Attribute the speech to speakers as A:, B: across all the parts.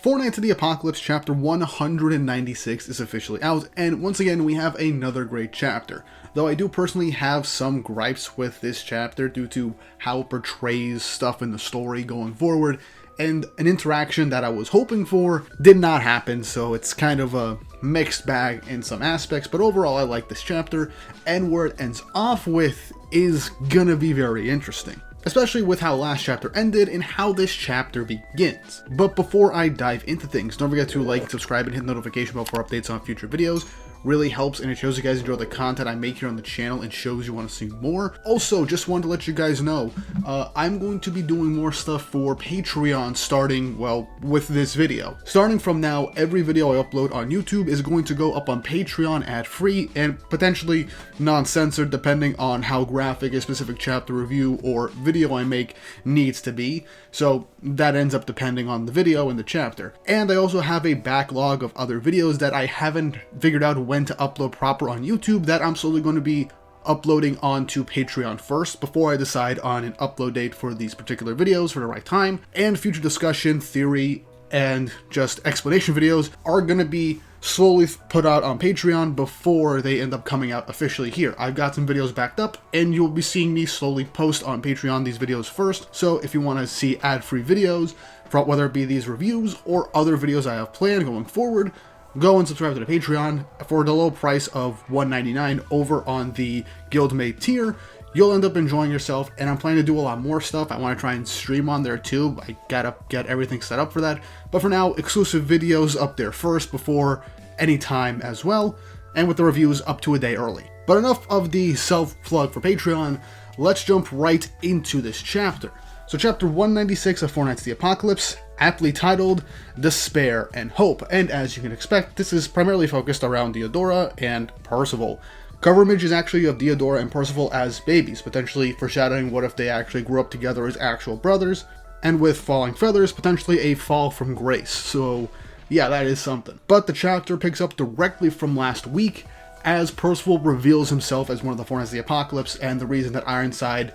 A: Four Nights of the Apocalypse chapter 196 is officially out, and once again we have another great chapter. Though I do personally have some gripes with this chapter due to how it portrays stuff in the story going forward, and an interaction that I was hoping for did not happen, so it's kind of a mixed bag in some aspects, but overall I like this chapter, and where it ends off with is gonna be very interesting. Especially with how last chapter ended and how this chapter begins. But before I dive into things, don't forget to like, subscribe, and hit the notification bell for updates on future videos. Really helps, and it shows you guys enjoy the content I make here on the channel and shows you want to see more. Also, just wanted to let you guys know, I'm going to be doing more stuff for Patreon starting, well, with this video. Starting from now, every video I upload on YouTube is going to go up on Patreon ad-free and potentially non-censored depending on how graphic a specific chapter review or video I make needs to be. So that ends up depending on the video and the chapter. And I also have a backlog of other videos that I haven't figured out when to upload proper on YouTube that I'm slowly going to be uploading onto Patreon first before I decide on an upload date for these particular videos for the right time. And future discussion, theory, and just explanation videos are going to be slowly put out on Patreon before they end up coming out officially here. I've got some videos backed up, and you'll be seeing me slowly post on Patreon these videos first. So if you want to see ad-free videos, whether it be these reviews or other videos I have planned going forward, go and subscribe to the Patreon for the low price of $1.99 over on the Guildmate tier. You'll end up enjoying yourself, and I'm planning to do a lot more stuff. I want to try and stream on there too. I gotta get everything set up for that. But for now, exclusive videos up there first before any time as well, and with the reviews up to a day early. But enough of the self-plug for Patreon, let's jump right into this chapter. So chapter 196 of Four Nights of the Apocalypse, aptly titled Despair and Hope, and as you can expect, this is primarily focused around Diodora and Percival. Cover image is actually of Diodora and Percival as babies, potentially foreshadowing what if they actually grew up together as actual brothers, and with falling feathers, potentially a fall from grace. So yeah, that is something. But the chapter picks up directly from last week, as Percival reveals himself as one of the Four Nights of the Apocalypse and the reason that Ironside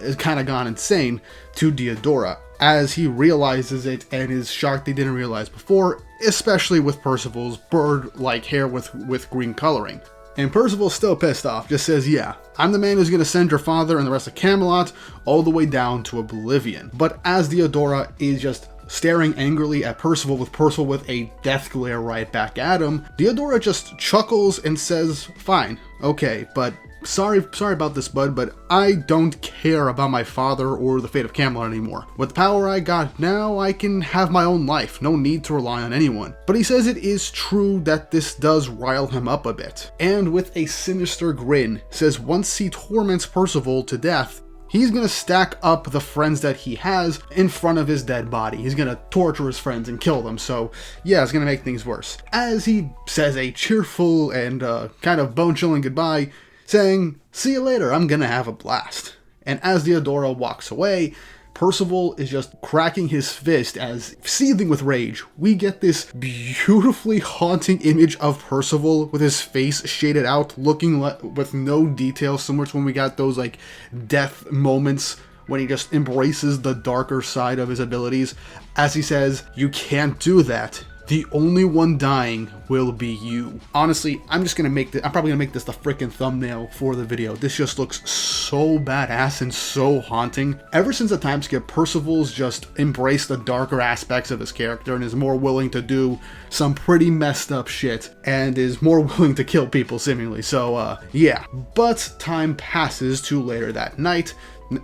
A: is kind of gone insane to Diodora, as he realizes it and is shocked he didn't realize before, especially with Percival's bird-like hair with green coloring. And Percival's still pissed off, just says, yeah, I'm the man who's going to send your father and the rest of Camelot all the way down to oblivion. But as Diodora is just staring angrily at Percival with a death glare right back at him, Diodora just chuckles and says, fine, okay, but sorry about this, bud, but I don't care about my father or the fate of Camelot anymore. With the power I got now, I can have my own life, no need to rely on anyone. But he says it is true that this does rile him up a bit, and with a sinister grin, says once he torments Percival to death, he's gonna stack up the friends that he has in front of his dead body. He's gonna torture his friends and kill them, so yeah, it's gonna make things worse. As he says a cheerful and kind of bone-chilling goodbye, saying, see you later, I'm gonna have a blast. And as Diodora walks away, Percival is just cracking his fist as, seething with rage, we get this beautifully haunting image of Percival with his face shaded out, looking with no details, similar to when we got those like death moments when he just embraces the darker side of his abilities, as he says, you can't do that. The only one dying will be you. Honestly, I'm probably gonna make this the freaking thumbnail for the video. This just looks so badass and so haunting. Ever since the time skip, Percival's just embraced the darker aspects of his character and is more willing to do some pretty messed up shit and is more willing to kill people seemingly. So yeah. But time passes to later that night,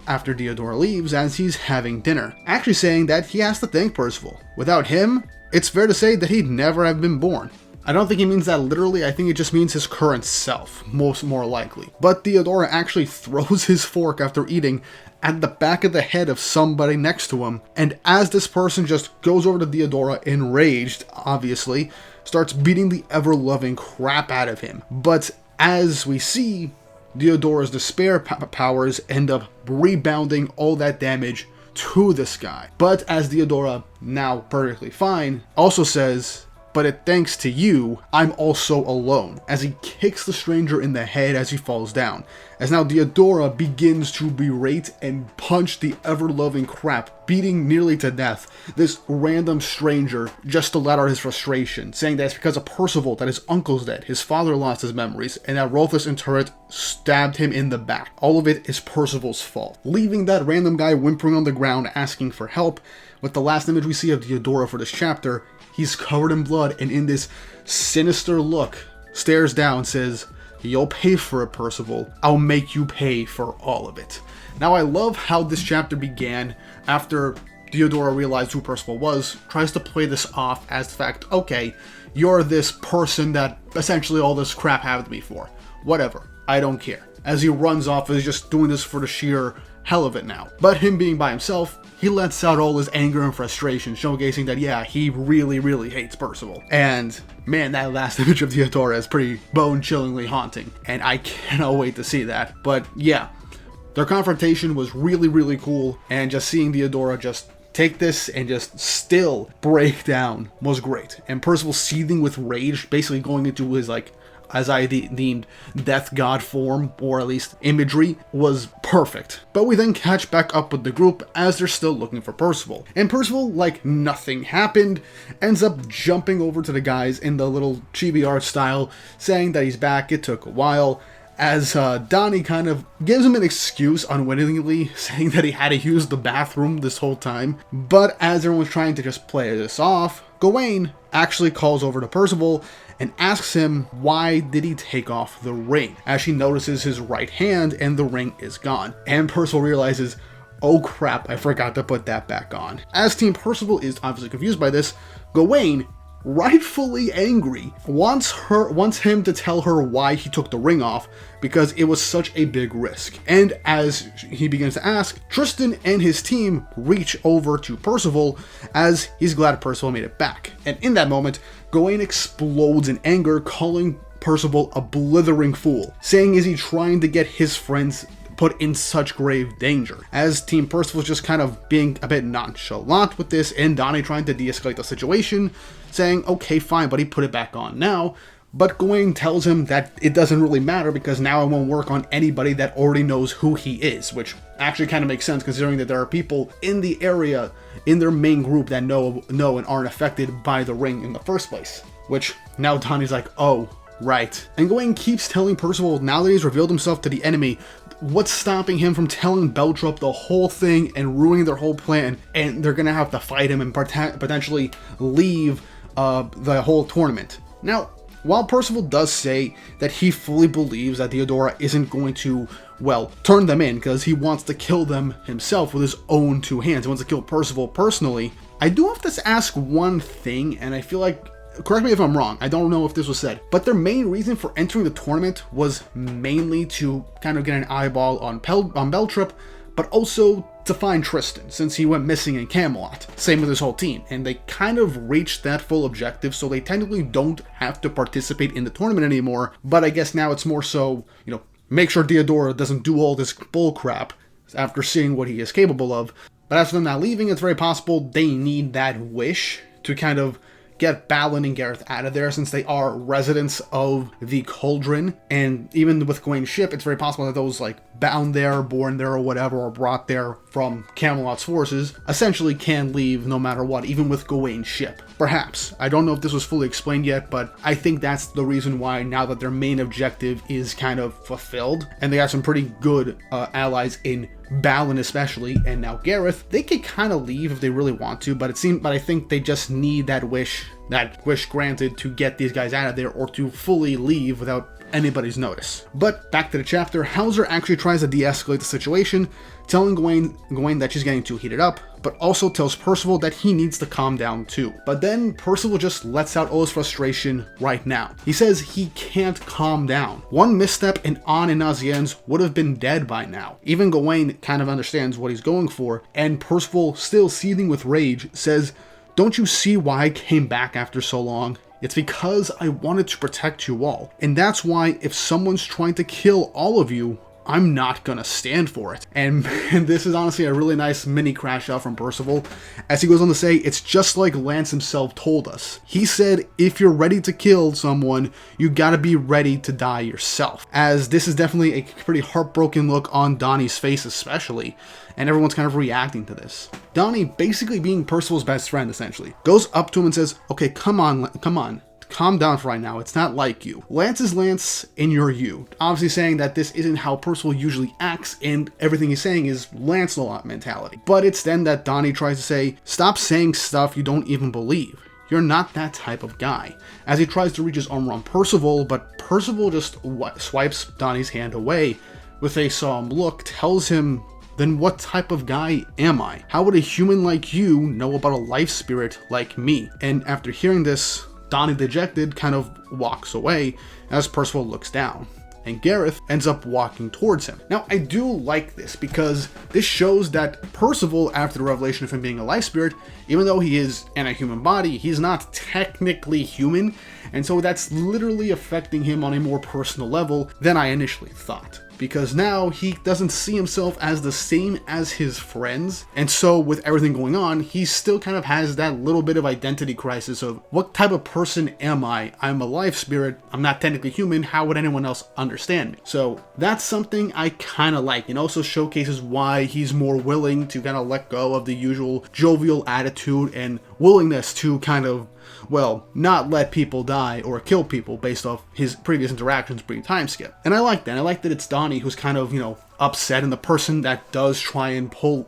A: after Diodora leaves, as he's having dinner, actually saying that he has to thank Percival. Without him, it's fair to say that he'd never have been born. I don't think he means that literally, I think it just means his current self, more likely. But Diodora actually throws his fork after eating at the back of the head of somebody next to him, and as this person just goes over to Diodora, enraged, obviously, starts beating the ever-loving crap out of him. But as we see, Diodora's despair powers end up rebounding all that damage to this guy. But as Diodora, now perfectly fine, also says, but thanks to you, I'm also alone, as he kicks the stranger in the head as he falls down, as now Diodora begins to berate and punch the ever-loving crap, beating nearly to death this random stranger just to let out his frustration, saying that it's because of Percival that his uncle's dead, his father lost his memories, and that Rothus and Turret stabbed him in the back. All of it is Percival's fault, leaving that random guy whimpering on the ground asking for help. With the last image we see of Diodora for this chapter, he's covered in blood and in this sinister look, stares down, says, "You'll pay for it, Percival. I'll make you pay for all of it." Now, I love how this chapter began after Diodora realized who Percival was, tries to play this off as the fact, okay, you're this person that essentially all this crap happened to me for. Whatever, I don't care. As he runs off, he's just doing this for the sheer hell of it now. But him being by himself, he lets out all his anger and frustration, showcasing that, yeah, he really, really hates Percival. And man, that last image of Diodora is pretty bone-chillingly haunting, and I cannot wait to see that. But yeah, their confrontation was really, really cool, and just seeing Diodora just take this and just still break down was great. And Percival seething with rage, basically going into his, like, as I deemed, death god form, or at least imagery, was perfect. But we then catch back up with the group as they're still looking for Percival. And Percival, like nothing happened, ends up jumping over to the guys in the little chibi art style, saying that he's back, it took a while, as Donnie kind of gives him an excuse unwittingly, saying that he had to use the bathroom this whole time. But as everyone's trying to just play this off, Gawain actually calls over to Percival and asks him why did he take off the ring, as she notices his right hand and the ring is gone. And Percival realizes, oh crap, I forgot to put that back on. As Team Percival is obviously confused by this, Gawain, rightfully angry, wants him to tell her why he took the ring off, because it was such a big risk. And as he begins to ask, Tristan and his team reach over to Percival, as he's glad Percival made it back. And in that moment, Gawain explodes in anger, calling Percival a blithering fool, saying is he trying to get his friends put in such grave danger, as Team Percival's just kind of being a bit nonchalant with this, and Donnie trying to de-escalate the situation, saying, okay, fine, but he put it back on now. But Gawain tells him that it doesn't really matter because now it won't work on anybody that already knows who he is, which actually kind of makes sense considering that there are people in the area, in their main group, that know and aren't affected by the ring in the first place. Which now Donnie's like, oh, right. And Gawain keeps telling Percival, now that he's revealed himself to the enemy, what's stopping him from telling Beltrop the whole thing and ruining their whole plan, and they're gonna have to fight him and potentially leave the whole tournament. Now, while Percival does say that he fully believes that Diodora isn't going to, well, turn them in because he wants to kill them himself with his own two hands, he wants to kill Percival personally, I do have to ask one thing, and I feel like, correct me if I'm wrong, I don't know if this was said, but their main reason for entering the tournament was mainly to kind of get an eyeball on Beltrop, but also to find Tristan, since he went missing in Camelot. Same with his whole team, and they kind of reached that full objective, so they technically don't have to participate in the tournament anymore, but I guess now it's more so, you know, make sure Diodora doesn't do all this bull crap after seeing what he is capable of. But as for them not leaving, it's very possible they need that wish to kind of get Balin and Gareth out of there, since they are residents of the Cauldron, and even with Gawain's ship, it's very possible that those, like, bound there, born there, or whatever, or brought there from Camelot's forces, essentially can leave no matter what, even with Gawain's ship. Perhaps. I don't know if this was fully explained yet, but I think that's the reason why, now that their main objective is kind of fulfilled, and they have some pretty good allies in Balin especially, and now Gareth, they could kind of leave if they really want to, but I think they just need that wish granted to get these guys out of there, or to fully leave without anybody's notice. But back to the chapter, Hauser actually tries to de-escalate the situation, telling Gawain that she's getting too heated up, but also tells Percival that he needs to calm down too. But then Percival just lets out all his frustration right now. He says he can't calm down. One misstep and An and Naziennes would have been dead by now. Even Gawain kind of understands what he's going for, and Percival, still seething with rage, says, "Don't you see why I came back after so long? It's because I wanted to protect you all. And that's why if someone's trying to kill all of you, I'm not gonna stand for it. And this is honestly a really nice mini crash out from Percival, as he goes on to say, it's just like Lance himself told us. He said, if you're ready to kill someone, you gotta be ready to die yourself. As this is definitely a pretty heartbroken look on Donnie's face especially, and everyone's kind of reacting to this. Donnie, basically being Percival's best friend essentially, goes up to him and says, okay, come on, calm down for right now, it's not like you. Lance is Lance and you're you. Obviously saying that this isn't how Percival usually acts, and everything he's saying is Lancelot mentality. But it's then that Donnie tries to say, stop saying stuff you don't even believe. You're not that type of guy. As he tries to reach his arm around Percival, but Percival just swipes Donnie's hand away with a solemn look, tells him, then what type of guy am I? How would a human like you know about a life spirit like me? And after hearing this, Donnie, dejected, kind of walks away as Percival looks down, and Gareth ends up walking towards him. Now, I do like this because this shows that Percival, after the revelation of him being a life spirit, even though he is in a human body, he's not technically human, and so that's literally affecting him on a more personal level than I initially thought. Because now he doesn't see himself as the same as his friends, and so with everything going on, he still kind of has that little bit of identity crisis of, what type of person am I? I'm a life spirit, I'm not technically human, how would anyone else understand me? So that's something I kind of like. It also showcases why he's more willing to kind of let go of the usual jovial attitude and willingness to kind of, well, not let people die or kill people based off his previous interactions pre-time skip. And I like that. I like that it's Donnie who's kind of, upset, and the person that does try and pull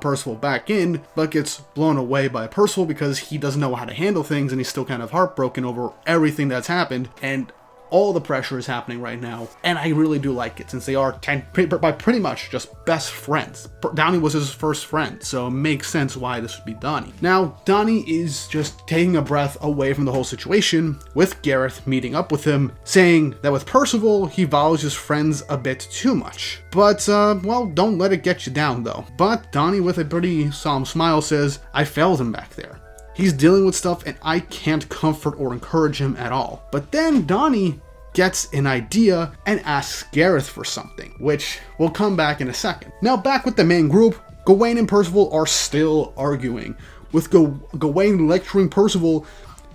A: Percival back in, but gets blown away by Percival because he doesn't know how to handle things, and he's still kind of heartbroken over everything that's happened, and all the pressure is happening right now, and I really do like it, since they are by pretty much just best friends. Donnie was his first friend, so it makes sense why this would be Donnie. Now, Donnie is just taking a breath away from the whole situation, with Gareth meeting up with him, saying that with Percival, he values his friends a bit too much. But, well, don't let it get you down, though. But Donnie, with a pretty solemn smile, says, I failed him back there. He's dealing with stuff and I can't comfort or encourage him at all. But then Donnie gets an idea and asks Gareth for something, which will come back in a second. Now back with the main group, Gawain and Percival are still arguing, with Gawain lecturing Percival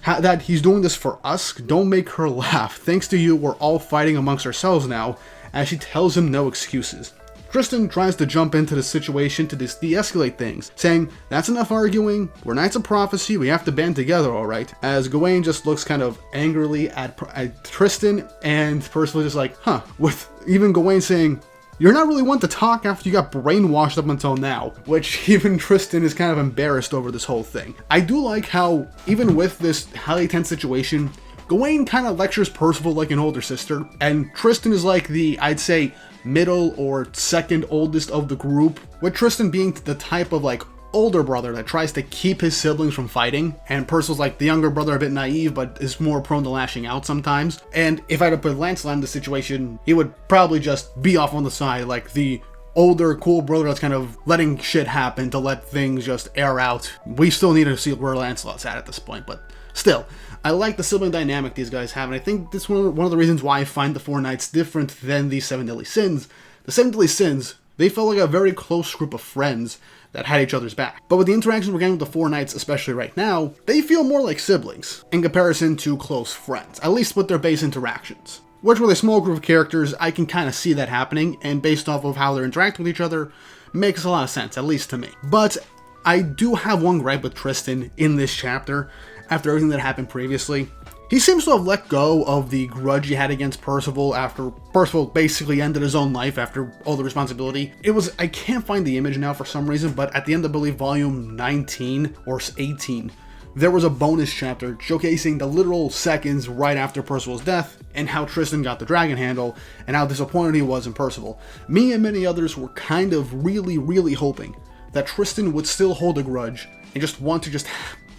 A: that he's doing this for us, don't make her laugh. Thanks to you, we're all fighting amongst ourselves now, as she tells him no excuses. Tristan tries to jump into the situation to de-escalate things, saying, that's enough arguing, we're Knights of Prophecy, we have to band together, alright? As Gawain just looks kind of angrily at Tristan, and Percival just like, huh, with even Gawain saying, you're not really one to talk after you got brainwashed up until now, which even Tristan is kind of embarrassed over this whole thing. I do like how, even with this highly tense situation, Gawain kind of lectures Percival like an older sister, and Tristan is like the, I'd say, middle or second oldest of the group, with Tristan being the type of older brother that tries to keep his siblings from fighting, and Percival's like the younger brother, a bit naive but is more prone to lashing out sometimes. And if I had to put Lancelot in the situation, he would probably just be off on the side like the older cool brother that's kind of letting shit happen to let things just air out. We still need to see where Lancelot's at this point, but still, I like the sibling dynamic these guys have, and I think this is one of the reasons why I find the Four Knights different than the Seven Deadly Sins. The Seven Deadly Sins, they felt like a very close group of friends that had each other's back. But with the interactions we're getting with the Four Knights, especially right now, they feel more like siblings in comparison to close friends, at least with their base interactions. Which with a small group of characters, I can kind of see that happening, and based off of how they're interacting with each other, makes a lot of sense, at least to me. But I do have one gripe with Tristan in this chapter, after everything that happened previously. He seems to have let go of the grudge he had against Percival after Percival basically ended his own life after all the responsibility. I can't find the image now for some reason, but at the end of, I believe, volume 19 or 18, there was a bonus chapter showcasing the literal seconds right after Percival's death and how Tristan got the dragon handle and how disappointed he was in Percival. Me and many others were kind of really hoping that Tristan would still hold a grudge and just want to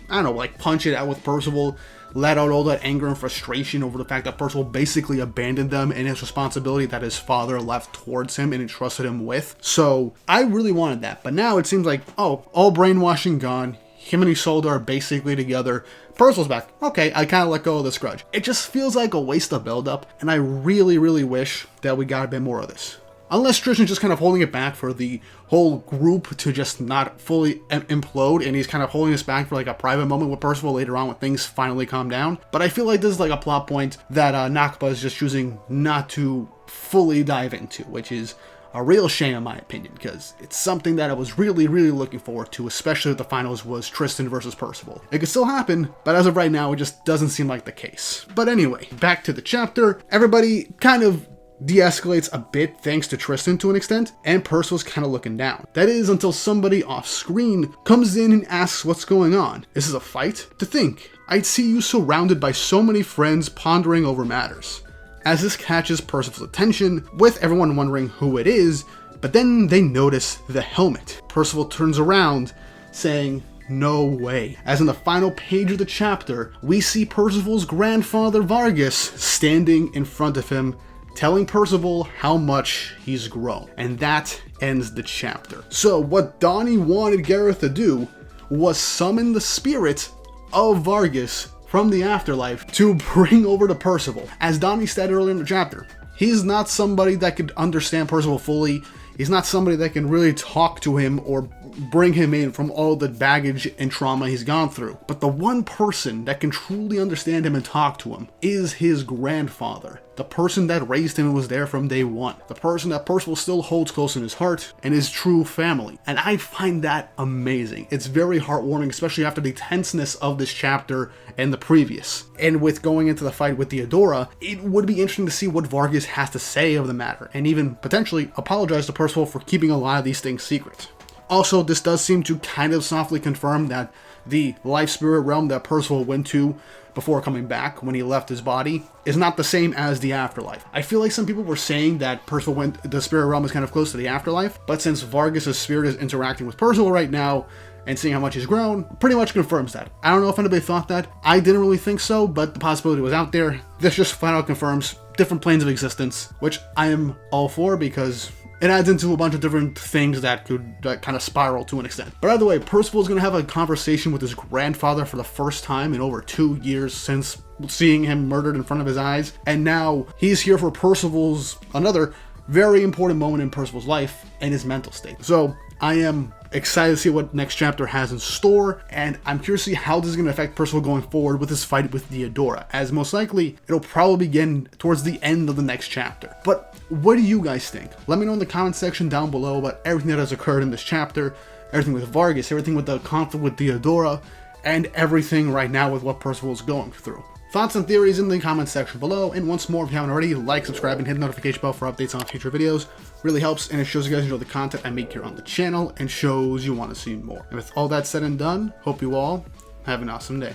A: I don't know, punch it out with Percival, let out all that anger and frustration over the fact that Percival basically abandoned them and his responsibility that his father left towards him and entrusted him with. So I really wanted that, but now it seems like, all brainwashing gone, him and Isolde are basically together, Percival's back, okay, I kind of let go of this grudge. It just feels like a waste of buildup, and I really wish that we got a bit more of this. Unless Tristan's just kind of holding it back for the whole group to just not fully implode, and he's kind of holding us back for like a private moment with Percival later on when things finally calm down. But I feel like this is like a plot point that Nakba is just choosing not to fully dive into, which is a real shame in my opinion, because it's something that I was really looking forward to, especially if the finals was Tristan versus Percival. It could still happen, but as of right now, it just doesn't seem like the case. But anyway, back to the chapter. Everybody kind of de-escalates a bit thanks to Tristan to an extent, and Percival's kind of looking down. That is until somebody off screen comes in and asks what's going on. Is this a fight? To think, I'd see you surrounded by so many friends pondering over matters. As this catches Percival's attention, with everyone wondering who it is, but then they notice the helmet. Percival turns around, saying, "No way." As in the final page of the chapter, we see Percival's grandfather Vargas standing in front of him, telling Percival how much he's grown. And that ends the chapter. So what Donnie wanted Gareth to do was summon the spirit of Vargas from the afterlife to bring over to Percival. As Donnie said earlier in the chapter, he's not somebody that could understand Percival fully. He's not somebody that can really talk to him or bring him in from all the baggage and trauma he's gone through. But the one person that can truly understand him and talk to him is his grandfather. The person that raised him and was there from day one. The person that Percival still holds close in his heart and his true family. And I find that amazing. It's very heartwarming, especially after the tenseness of this chapter and the previous. And with going into the fight with Diodora, it would be interesting to see what Vargas has to say of the matter, and even potentially apologize to Percival for keeping a lot of these things secret. Also, this does seem to kind of softly confirm that the life spirit realm that Percival went to before coming back when he left his body is not the same as the afterlife. I feel like some people were saying that the spirit realm is kind of close to the afterlife, but since Vargas' spirit is interacting with Percival right now and seeing how much he's grown, pretty much confirms that. I don't know if anybody thought that. I didn't really think so, but the possibility was out there. This just flat out confirms different planes of existence, which I am all for because it adds into a bunch of different things that could kind of spiral to an extent. But either way, Percival is going to have a conversation with his grandfather for the first time in over 2 years since seeing him murdered in front of his eyes. And now he's here for Percival's, another very important moment in Percival's life and his mental state. So I am excited to see what next chapter has in store, and I'm curious to see how this is going to affect Percival going forward with his fight with Diodora, as most likely it'll probably begin towards the end of the next chapter. But what do you guys think? Let me know in the comment section down below about everything that has occurred in this chapter, everything with Vargas, everything with the conflict with Diodora, and everything right now with what Percival is going through. Thoughts and theories in the comment section below, and once more, if you haven't already, like, subscribe, and hit the notification bell for updates on future videos. Really helps, and it shows you guys enjoy the content I make here on the channel, and shows you want to see more. And with all that said and done, hope you all have an awesome day.